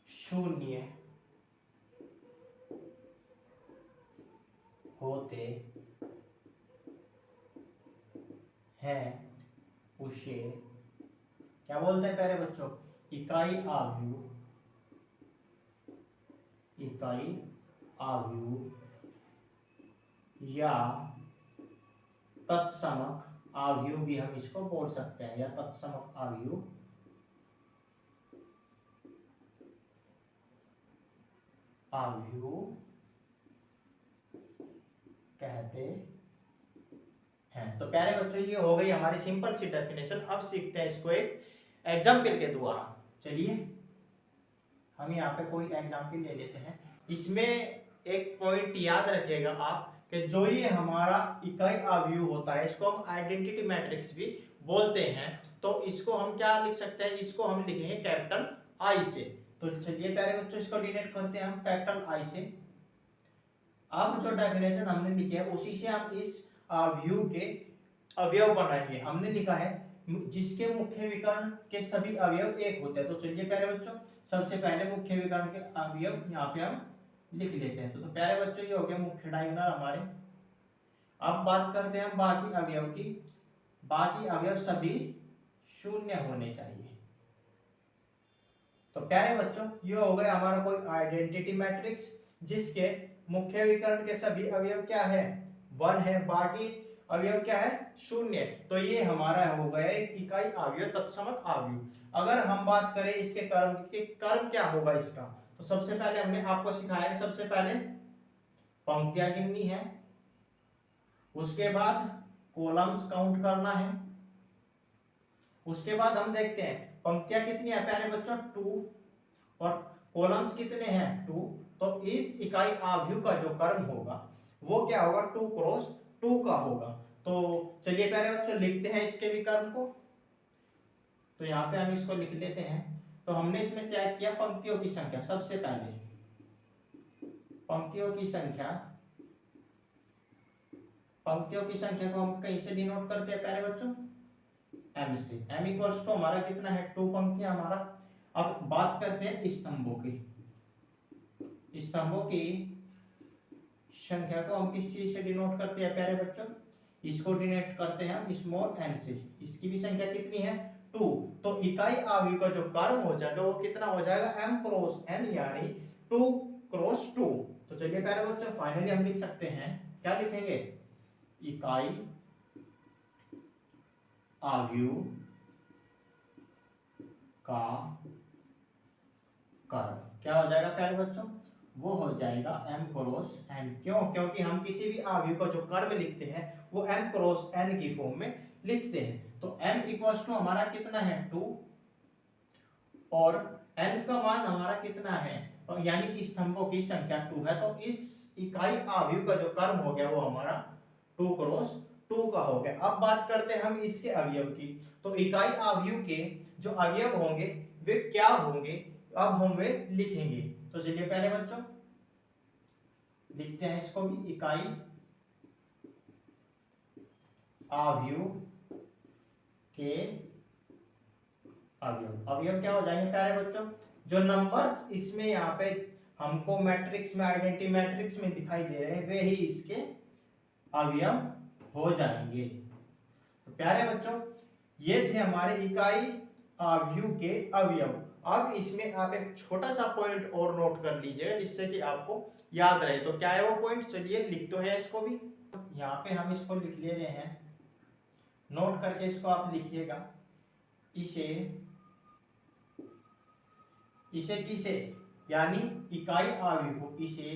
शून्य होते हैं, उसे क्या बोलते हैं प्यारे बच्चों, इकाई आव्यूह, इकाई आव्यूह या तत्समक आव्यूह भी हम इसको बोल सकते हैं, या तत्समक आव्यूह कहते हैं। तो प्यारे बच्चों ये हो गई हमारी सिंपल सी डेफिनेशन। अब सीखते हैं इसको एक एग्जाम्पल के द्वारा। चलिए हम यहाँ पे कोई एग्जाम्पल ले लेते हैं। इसमें एक पॉइंट याद रखिएगा आप कि जो ये हमारा इकाई आव्यूह होता है इसको हम आइडेंटिटी मैट्रिक्स भी बोलते हैं। तो इसको हम क्या लिख सकते हैं, इसको हम लिखेंगे कैपिटल आई से। तो चलिए प्यारे बच्चों इसको डिनोट करते हैं हम कैपिटल आई से। अब जो डेफिनेशन हमने लिखी है उसी से हम इस आव्यूह के अवयव बनाएंगे। हमने लिखा है जिसके मुख्य विकर्ण के सभी अवयव एक होते हैं। तो चलिए प्यारे बच्चों सबसे पहले मुख्य विकर्ण के अवयव यहाँ पे हम लिख लेते हैं। तो प्यारे बच्चों ये हो गया मुख्य डायगोनल हमारे। अब बात करते हैं हम बाकी अवयव की। बाकी अवयव सभी शून्य होने चाहिए। तो प्यारे बच्चों ये हो गया हमारा कोई आइडेंटिटी मैट्रिक्स जिसके मुख्य विकर्ण के सभी अवयव क्या है, 1 है, बाकी अवयव क्या है, 0। तो ये हमारा हो गया एक इकाई आव्यूह, तत्समक आव्यूह। अगर हम बात करें इसके कर्म की, कर्म क्या होगा इसका, तो सबसे पहले हमने आपको सिखाया है, सबसे पहले पंक्तियां गिननी है, उसके बाद कॉलम्स काउंट करना है, उसके बाद हम देखते हैं पंक्तियां कितनी है प्यारे बच्चों, 2, और कॉलम्स कितने हैं, 2। तो इस इकाई आव्यूह का जो कर्म होगा वो क्या होगा, 2 क्रॉस 2 का होगा। तो चलिए प्यारे बच्चों लिखते हैं इसके भी कर्म को। तो यहाँ पे हम इसको लिख लेते हैं। तो हमने इसमें चेक किया पंक्तियों की संख्या। सबसे पहले पंक्तियों की संख्या, पंक्तियों की संख्या को हम कहीं से डिनोट करते हैं प्यारे बच्चों, m से। m इक्वल्स टू हमारा कितना है, 2 पंक्तियां हमारा। अब बात करते हैं स्तंभों की। स्तंभों की संख्या को हम किस चीज से डिनोट करते हैं प्यारे बच्चों? इसको डिनोट करते हैं हम स्मॉल n से। इसकी भी संख्या कितनी है? 2। तो इकाई आव्यूह का जो कर्म हो जाएगा वो कितना हो जाएगा? m क्रॉस n, यानी 2 क्रॉस 2। तो चलिए प्यारे बच्चों फाइनली हम लिख सकते हैं, क्या लिखेंगे? इकाई आव्यूह का कर्म क्या हो जाएगा प्यारे बच्चों? वो हो जाएगा m क्रॉस n। क्यों? क्योंकि हम किसी भी आव्यूह का जो कर्म लिखते हैं वो m क्रॉस n की फॉर्म में लिखते हैं। तो m इक्वल्स टू हमारा कितना है? 2, और n का मान हमारा कितना है? यानी कि स्तंभों की संख्या 2 है। तो इस इकाई आव्यूह का जो कर्म हो गया वो हमारा 2 क्रॉस 2 का हो गया। अब बात करते हैं हम इसके अवयव की। तो इकाई आव्यूह के जो अवयव होंगे वे क्या होंगे, अब हम वे लिखेंगे। तो चलिए पहले बच्चों लिखते हैं इसको भी। इकाई आव्यूह के अवयव, अवयव क्या हो जाएंगे प्यारे बच्चों? जो नंबर्स इसमें यहाँ पे हमको मैट्रिक्स में, आइडेंटिटी मैट्रिक्स में दिखाई दे रहे हैं वे ही इसके अवयव हो जाएंगे। तो प्यारे बच्चों ये थे हमारे इकाई आव्यूह के अवयव। अब इसमें आप एक छोटा सा पॉइंट और नोट कर लीजिएगा जिससे कि आपको याद रहे। तो क्या है वो पॉइंट? चलिए लिख तो है इसको भी, यहाँ पे हम इसको लिख ले रहे हैं, नोट करके इसको आप लिखिएगा। इसे किसे, यानी इकाई आव्यूह को, इसे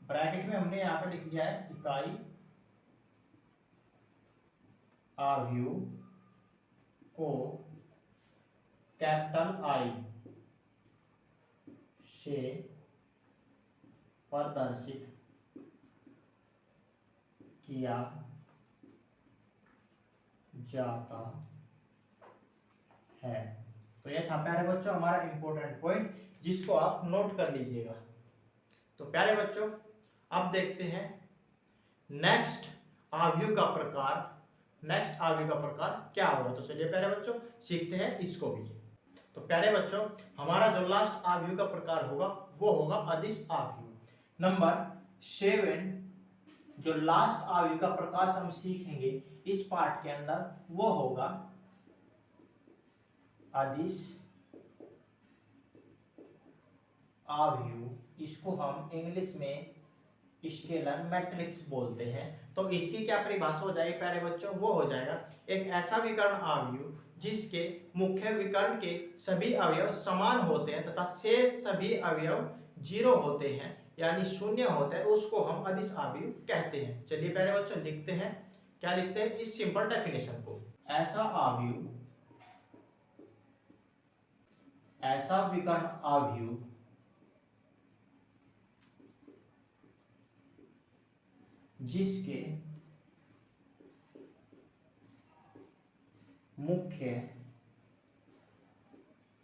ब्रैकेट में हमने यहाँ पे लिख लिया है इकाई आव्यूह को कैपिटल I से प्रदर्शित किया जाता है। तो यह था प्यारे बच्चों हमारा इंपॉर्टेंट पॉइंट जिसको आप नोट कर लीजिएगा। तो प्यारे बच्चों अब देखते हैं नेक्स्ट आव्यूह का प्रकार। नेक्स्ट आव्यूह का प्रकार क्या होगा? तो चलिए प्यारे बच्चों सीखते हैं इसको भी। तो प्यारे बच्चों हमारा जो लास्ट आव्यूह का प्रकार होगा वो होगा अदिश आव्यूह। नंबर 7 जो लास्ट आव्यूह का प्रकार हम सीखेंगे इस पार्ट के अंदर वो होगा अदिश आव्यूह। इसको हम इंग्लिश में स्केलर मैट्रिक्स बोलते हैं। तो इसकी क्या परिभाषा हो जाएगी प्यारे बच्चों? वो हो जाएगा एक ऐसा विकर्ण आव्यूह जिसके मुख्य विकर्ण के सभी अवयव समान होते हैं तथा शेष सभी अवयव 0 होते हैं, यानी शून्य होते हैं, उसको हम अदिश आव्यूह कहते हैं। चलिए प्यारे बच्चों लिखते हैं, क्या लिखते हैं इस सिंपल डेफिनेशन को। ऐसा विकर्ण आव्यूह जिसके मुख्य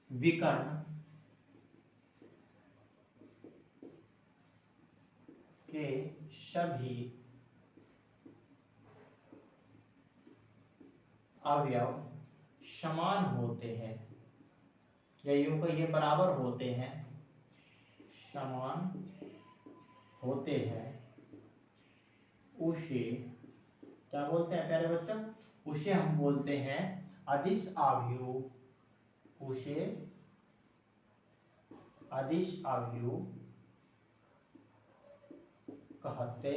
विकर्ण के सभी अवयव समान होते हैं, या यूं कहिए बराबर होते हैं, समान होते हैं, उसे क्या बोलते हैं प्यारे बच्चों? उसे हम बोलते हैं अदिश आव्यूह। उसे अदिश आव्यूह कहते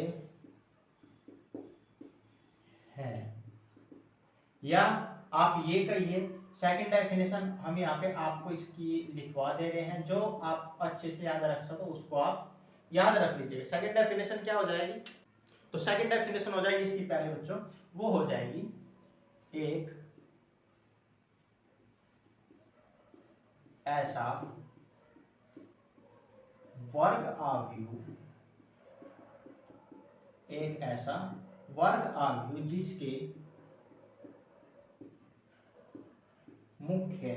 हैं। या आप ये कहिए, सेकंड डेफिनेशन हम यहाँ पे आपको इसकी लिखवा दे रहे हैं, जो आप अच्छे से याद रख सको उसको आप याद रख लीजिए। सेकंड डेफिनेशन क्या हो जाएगी? तो सेकंड डेफिनेशन हो जाएगी इसकी प्यारे बच्चों, वो हो जाएगी एक ऐसा वर्ग आव्यूह, एक ऐसा वर्ग आव्यूह जिसके मुख्य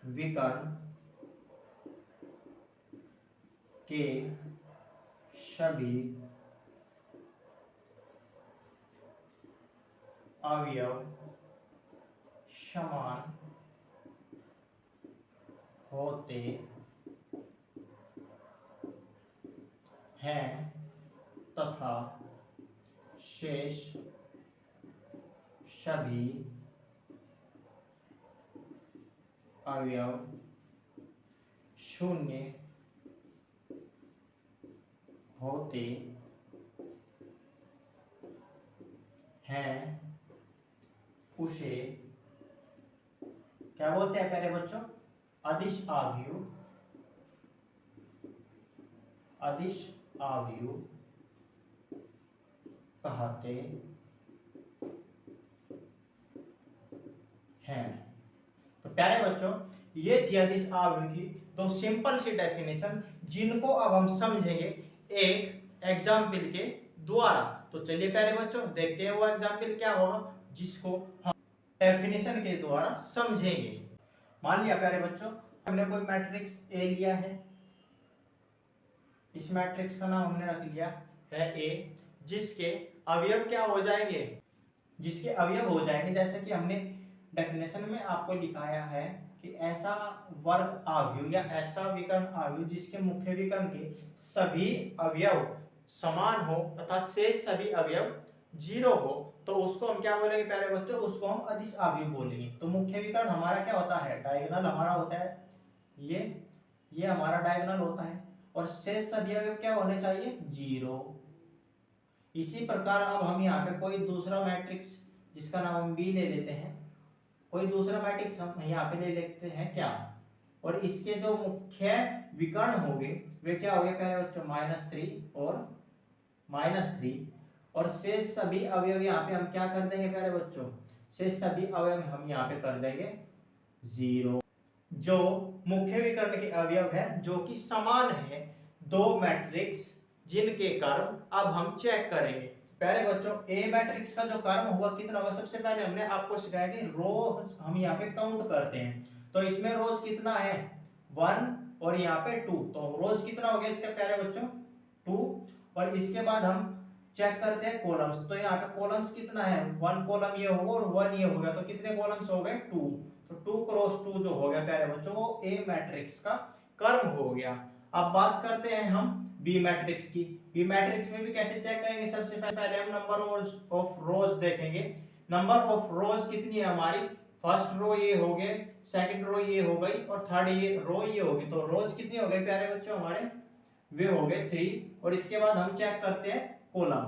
विकर्ण के सभी अवयव समान होते हैं तथा शेष सभी अवयव शून्य होते हैं उसे क्या बोलते हैं प्यारे बच्चों? अदिश आव्यूह। अदिश आव्यूह कहते हैं। तो प्यारे बच्चों, ये थी अदिश आव्यूह की दो सिंपल सी डेफिनेशन, जिनको अब हम समझेंगे एक एग्जाम्पल के द्वारा। तो चलिए प्यारे बच्चों, देखते हैं वो एग्जाम्पल क्या होगा जिसको हम डेफिनेशन के द्वारा समझेंगे। मान लिया प्यारे बच्चों, हमने कोई मैट्रिक्स ए लिया है। इस मैट्रिक्स का नाम हमने रख लिया है ए, जिसके अवयव क्या हो जाएंगे? जिसके अवयव हो जाएंगे, जैसे कि हमने डेफिनेशन में आपको लिखाया है कि ऐसा वर्ग आव्यूह या ऐसा विकर्ण आव्यूह जिसके मुख्य विकर्ण के सभी अवयव समान हो तथा शेष सभी अवयव 0 हो, तो उसको हम क्या बोलेंगे प्यारे बच्चों? उसको हम अदिश आव्यूह बोलेंगे। तो मुख्य विकर्ण हमारा क्या होता है? डायगोनल हमारा होता है, ये हमारा डायगोनल होता है, और शेष सभी अवयव क्या होने चाहिए? 0। इसी प्रकार अब हम यहाँ पे कोई दूसरा मैट्रिक्स जिसका नाम हम बी ले लेते हैं, कोई दूसरा मैट्रिक्स हम यहाँ पे ले लेते हैं क्या, और इसके जो मुख्य विकर्ण होंगे वे क्या हो गए प्यारे बच्चों? -3 और -3, और शेष सभी अवयव यहाँ पे हम क्या कर देंगे प्यारे बच्चों? शेष सभी अवयव हम यहाँ पे कर देंगे 0। जो मुख्य विकर्ण के अवयव है जो कि समान है दो मैट्रिक्स जिनके कर्म अब हम चेक करेंगे। प्यारे बच्चों, ए मैट्रिक्स का जो कर्म होगा कितना होगा? सबसे पहले हमने आपको सिखाया कि रोज हम यहाँ पे काउंट करते हैं, तो इसमें रोज कितना है? 1 और यहाँ पे 2, तो रोज कितना हो गया इसका प्यारे बच्चों? 2। और इसके बाद हम चेक करते हैं कॉलम्स, तो यहाँ पे कॉलम्स कितना है? 1 कॉलम ये होगा और 1 ये होगा, तो कितने कॉलम्स हो गए? 2। तो 2 क्रॉस 2 जो हो गया प्यारे बच्चों, वो ए मैट्रिक्स का कर्म हो गया। अब बात करते हैं हम बी मैट्रिक्स की। बी मैट्रिक्स में भी कैसे चेक करेंगे? सबसे पहले हम नंबर ऑफ रोज देखेंगे। नंबर ऑफ रोज कितनी है हमारी? फर्स्ट रो ये हो गए, सेकंड रो ये हो गई, और थर्ड ये रो ये होगी। तो रोज कितनी हो गई प्यारे बच्चों हमारे? वे हो गए 3। और इसके बाद हम चेक करते हैं कॉलम।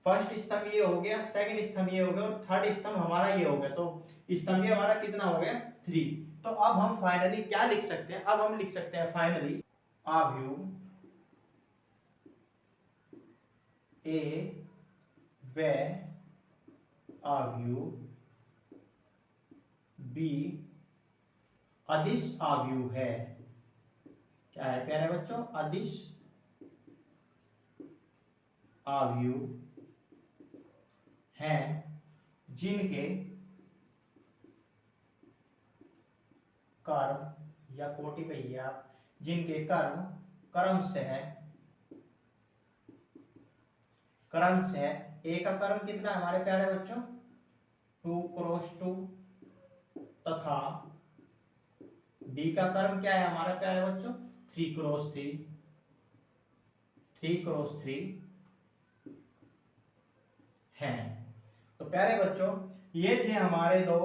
फर्स्ट स्तंभ ये हो गया, सेकंड स्तंभ ये हो गया, और थर्ड स्तंभ हमारा ये हो गया। तो स्तंभ हमारा कितना हो गया? 3। तो अब हम फाइनली क्या लिख सकते हैं? अब हम लिख सकते हैं फाइनली आव्यूह ए व आव्यूह बी अदिश आव्यूह है। क्या है प्यारे बच्चों? अदिश आव्यूह हैं जिनके कर्म या कोटि भैया जिनके कर्म क्रम से ए का कर्म कितना है हमारे प्यारे बच्चों? 2 क्रॉस 2, तथा बी का कर्म क्या है हमारे प्यारे बच्चों? 3 क्रॉस 3, 3 क्रॉस 3 हैं। तो प्यारे बच्चों, ये थे हमारे दो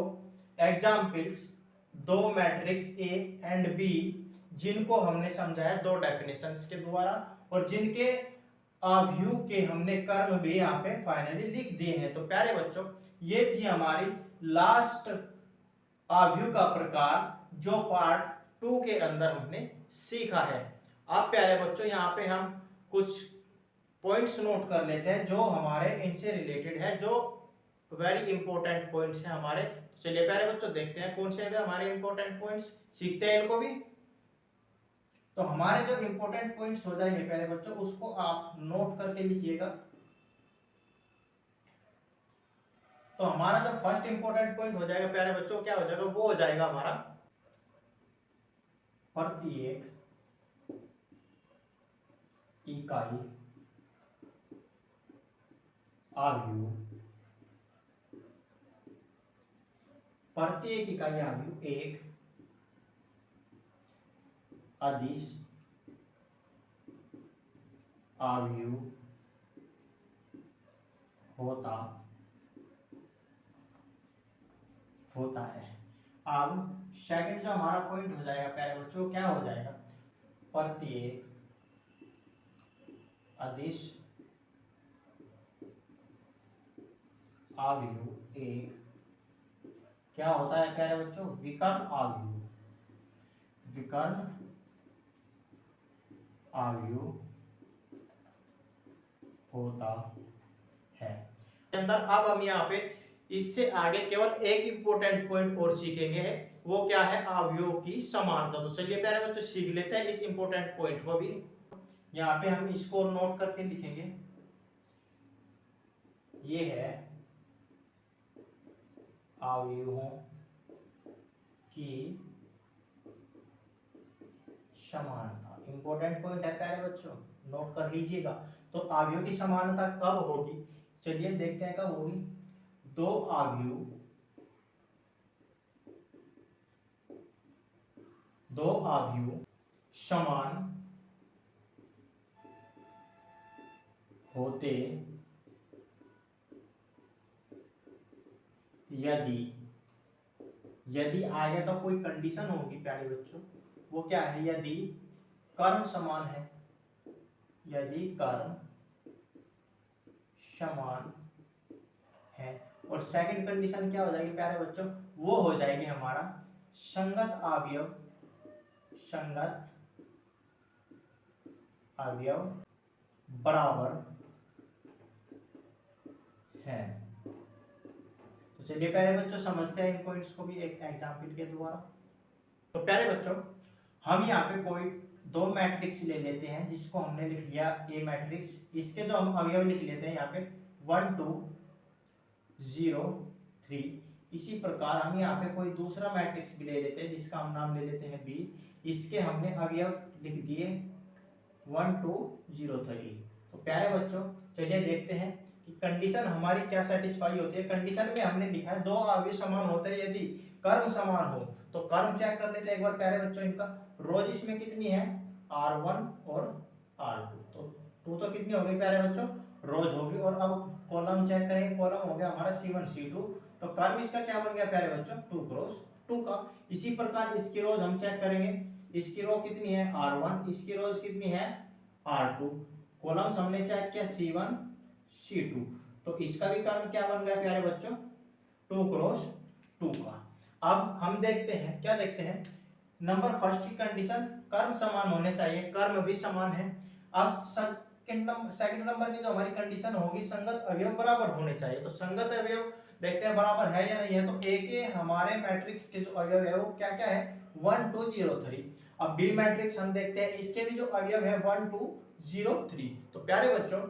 एग्जाम्पल्स, दो मैट्रिक्स ए एंड बी, जिनको हमने समझाया दो डेफिनेशंस के द्वारा, और जिनके आव्यूह के हमने कर्म भी यहाँ पे फाइनली लिख दिए हैं। तो प्यारे बच्चों, ये थी हमारी लास्ट आव्यूह का प्रकार जो पार्ट 2 के अंदर हमने सीखा है। अब प्यारे बच्चों, यहाँ पे हम कुछ पॉइंट्स नोट कर लेते हैं जो हमारे इनसे रिलेटेड है, जो वेरी इंपॉर्टेंट पॉइंट्स हैं हमारे। चलिए प्यारे बच्चों, देखते हैं कौन से हैं हमारे इंपॉर्टेंट पॉइंट्स, सीखते हैं इनको भी। तो हमारे जो इंपॉर्टेंट पॉइंट्स हो जाएंगे प्यारे बच्चों, उसको आप नोट करके लिखिएगा। तो हमारा जो फर्स्ट इंपॉर्टेंट पॉइंट हो जाएगा प्यारे बच्चों, क्या हो जाएगा? वो हो जाएगा हमारा प्रत्येक इकाई आव्यूह, प्रत्येक इकाई आव्यूह एक अदिश अवयव होता है। अब सेकंड जो हमारा पॉइंट हो जाएगा प्यारे बच्चों, क्या हो जाएगा, प्रत्येक अदिश अवयव एक क्या होता है प्यारे बच्चों, विकर्ण अवयव। विकर्ण अवयव होता है। अंदर अब हम यहाँ पे इससे आगे केवल एक इंपॉर्टेंट पॉइंट और सीखेंगे, वो क्या है, अवयवों की समानता। तो चलिए प्यारे बच्चों सीख लेते हैं इस इंपॉर्टेंट पॉइंट को भी। यहाँ पे हम इसको नोट करके लिखेंगे, ये है अवयवों की समानता। इंपॉर्टेंट पॉइंट है प्यारे बच्चों, नोट कर लीजिएगा। तो अवयवों की समानता कब होगी, चलिए देखते हैं कब होगी। दो अवयव समान होते यदि आगे तो कोई कंडीशन होगी प्यारे बच्चों, वो क्या है, यदि कर्म समान है। यदि कर्म समान है, और सेकंड कंडीशन क्या हो जाएगी प्यारे बच्चों, वो हो जाएगी हमारा संगत अवयव बराबर है। तो चलिए प्यारे बच्चों समझते हैं इन पॉइंट्स को भी एक एग्जांपल के द्वारा। तो प्यारे बच्चों हम यहाँ पे कोई दो मैट्रिक्स ले लेते हैं, जिसको हमने लिख लिया ए मैट्रिक्स। इसके जो हम अवयव लिख लेते हैं यहाँ पे 1 2 0 3। इसी प्रकार हम यहाँ पे कोई दूसरा मैट्रिक्स भी ले लेते हैं, जिसका हम नाम ले लेते हैं बी। इसके हमने अवयव लिख दिए 1 2 0 3। तो प्यारे बच्चों चलिए देखते हैं कि कंडीशन हमारी क्या सेटिस्फाई होती है। कंडीशन में हमने लिखा है दो अवयव समान होते हैं यदि कर्म समान हो। तो कर्म चेक कर लेते हैं एक बार प्यारे बच्चों, इनका रोज इसमें कितनी है, R1 और R2। तो 2 तो कितनी हो गई प्यारे बच्चों, रोज होगी। और अब कॉलम चेक करेंगे, कॉलम हो गया हमारा C1 C2। तो कर्म इसका क्या बन गया प्यारे बच्चों, 2 क्रॉस 2 का। इसी प्रकार इसकी रोज हम चेक करेंगे, इसकी रो कितनी है R1, इसकी रोज कितनी है R2। कॉलम्स हमने चेक किया C1 C2। तो इसका भी कर्म क्या बन गया प्यारे बच्चों, 2 क्रॉस 2 का। अब हम देखते हैं, क्या देखते हैं, नंबर फर्स्ट की कंडीशन कर्म समान होने चाहिए, कर्म भी समान है। अब सेकंड नंबर की जो हमारी कंडीशन होगी, संगत अवयव बराबर होने चाहिए। तो संगत अवयव देखते हैं बराबर है या नहीं है। तो ए के हमारे मैट्रिक्स के जो अवयव है वो क्या क्या है, 1 2 0 3। अब बी मैट्रिक्स हम देखते हैं, इसके भी जो अवयव है 1 2 0 3। तो प्यारे बच्चों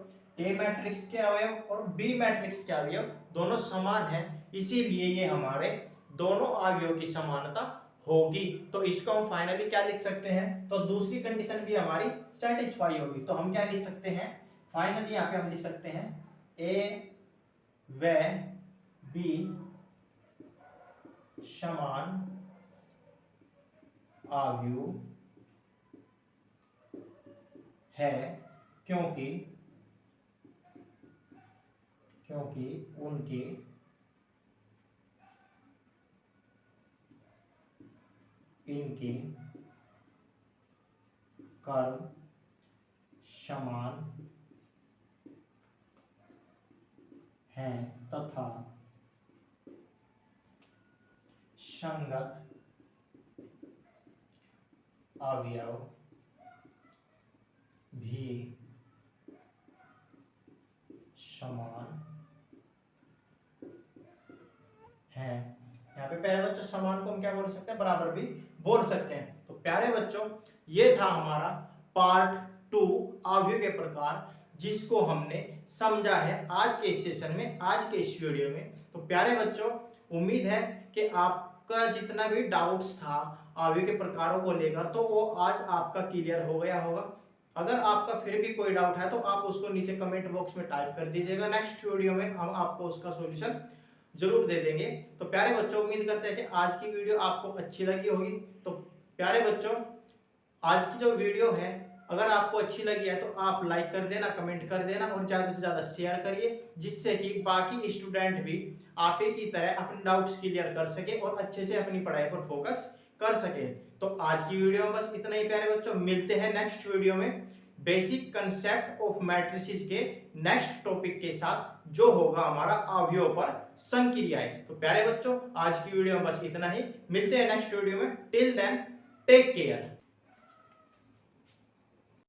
ए मैट्रिक्स के अवयव और बी मैट्रिक्स के अवयव दोनों समान है, इसीलिए ये हमारे दोनों अवयव की समानता होगी। तो इसको हम फाइनली क्या लिख सकते हैं, तो दूसरी कंडीशन भी हमारी सेटिस्फाई होगी। तो हम क्या लिख सकते हैं, फाइनली यहाँ पे हम लिख सकते हैं ए व बी समान अवयव है, क्योंकि उनके इनके कर्म समान हैं तथा संगत अवयव भी समान है। यहाँ पे प्यारे बच्चों समान को हम क्या बोल सकते हैं, बराबर भी बोल सकते हैं। तो प्यारे बच्चों ये था हमारा पार्ट 2 अवयव के प्रकार, जिसको हमने समझा है आज के इस सेशन में, आज के इस वीडियो में। तो प्यारे बच्चों उम्मीद है कि आपका जितना भी डाउट्स था अवयव के प्रकारों को लेकर, तो वो आज आपका क्लियर हो गया होगा। अगर आपका फिर भी कोई डाउट है तो आप उसको नीचे कमेंट बॉक्स में टाइप कर दीजिएगा, नेक्स्ट वीडियो में हम आपको उसका सॉल्यूशन जरूर दे देंगे। तो प्यारे बच्चों उम्मीद करते हैं कि आज की वीडियो आपको अच्छी लगी होगी। तो प्यारे बच्चों आज की जो वीडियो है अगर आपको अच्छी लगी है तो आप लाइक कर देना, कमेंट कर देना और ज़्यादा से ज़्यादा शेयर करिए, जिससे कि बाकी स्टूडेंट भी आप ही की तरह अपने डाउट्स क्लियर कर सके और अच्छे से अपनी पढ़ाई पर फोकस कर सके। तो आज की वीडियो में बस इतना ही प्यारे बच्चों, मिलते हैं नेक्स्ट वीडियो में बेसिक कंसेप्ट ऑफ मैट्रिसेस के नेक्स्ट टॉपिक के साथ, जो होगा हमारा अवयव पर संक्रियाएं। तो प्यारे बच्चों आज की वीडियो में बस इतना ही, मिलते हैं नेक्स्ट वीडियो में। Till then take care.